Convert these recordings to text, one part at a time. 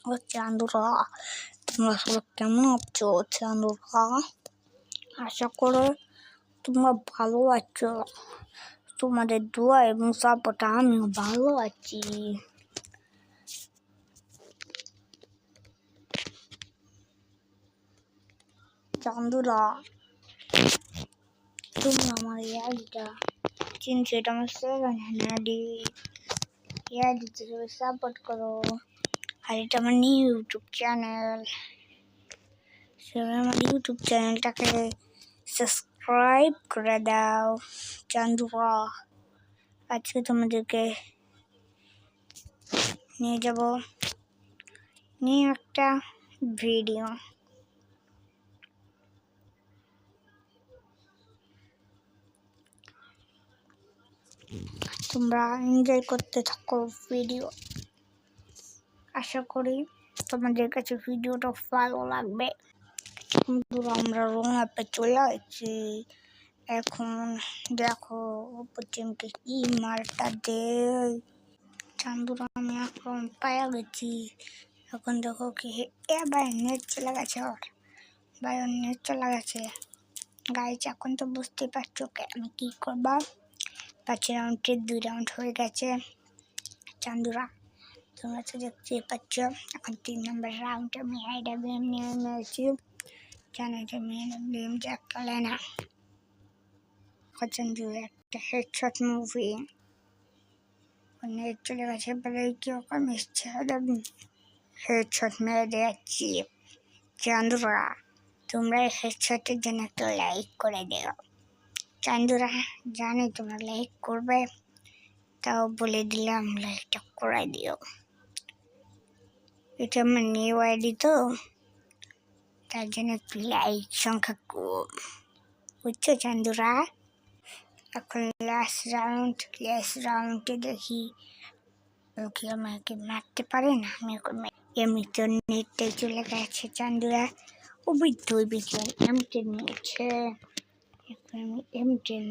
ও চান্দুরা, তোমরা সবাই কেমন আছো? চান্দুরা, আশা করো তোমরা ভালো আছো। তোমাদের দোয়া এবং সাপোর্টে আমিও ভালো আছি। চান্দুরা, তুমি আমার আইডিটা চিনছো? এটা আমার সেকেন্ড হ্যান্ড আইডি। এই আইডিতে সাপোর্ট করো। আর এটা আমার নিউ ইউটিউব চ্যানেল। সবাই আমার ইউটিউব চ্যানেলটাকে সাবস্ক্রাইব করে দাও। চান্দুরা, আজকে তোমাদেরকে নিয়ে যাব নিয়ে একটা ভিডিও। তোমরা এনজয় করতে থাকো ভিডিও। আশা করি তোমাদের কাছে ভিডিওটা ভালো লাগবে। আমরা রং অ্যাপে চলে আসছি। এখন দেখো পশ্চিমকে কি মালটা দেয়। চান্দুরা, আমি এখন পায়া গেছি। এখন দেখো কি ভাই নেট চলে গেছে। ভাই নেট চলে গেছে গাইজ। এখন তো বুঝতে পারছো আমি কি করবা। 5 রাউন্ডে 2 রাউন্ড হয়ে গেছে। চান্দুরা, তোমরা তো দেখতে পাচ্ছ এখন 3 নম্বর রাউন্ডে আমি আইডাব্লিউএম নিয়ে নিয়েছি। জানো যে মেয়ের যা খেলে না। চান্দু একটা হেডশট মুভি নেট চলে গেছে বলে কিরকম ইচ্ছে হেডশট মেরে দিচ্ছি। চান্দুরা, তোমরা হেডশটের জন্য একটা লাইক করে দিও। চান্দুরা, জানি তোমরা লাইক করবে, তাও বলে দিলাম লাইকটা করে দিও। এটা আমার নিউ আইডি তো, তার জন্য একটু লাইক সংখ্যা কম, বুঝছো চান্দুরা। এখন লাস্ট রাউন্ডে দেখি ওকে আমাকে মারতে পারে না। আমি এমনি তো নেটে চলে গেছে। চান্দুরা, M10 নিয়েছে। এখন আমি M10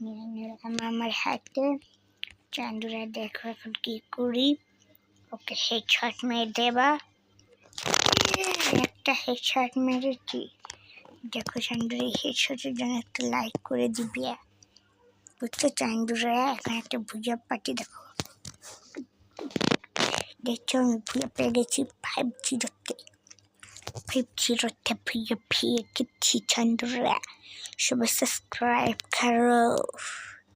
নিয়ে নিলাম আমার হাতে। চান্দুরা, দেখো এখন কি করি। ওকে হেডশট মেরে দেবা। একটা হেডশট মেরেছি। দেখো চান্দুরা, হেডশটের জন্য একটা লাইক করে দিবি, বুঝছো চান্দুরা। এখন একটা ভুজা পার্টি দেখো। দেখছো আমি ভুজা পেয়ে গেছি 5-0-তে ভুজা পেয়ে গেছি চান্দুরা। সবাই সাবস্ক্রাইব করো।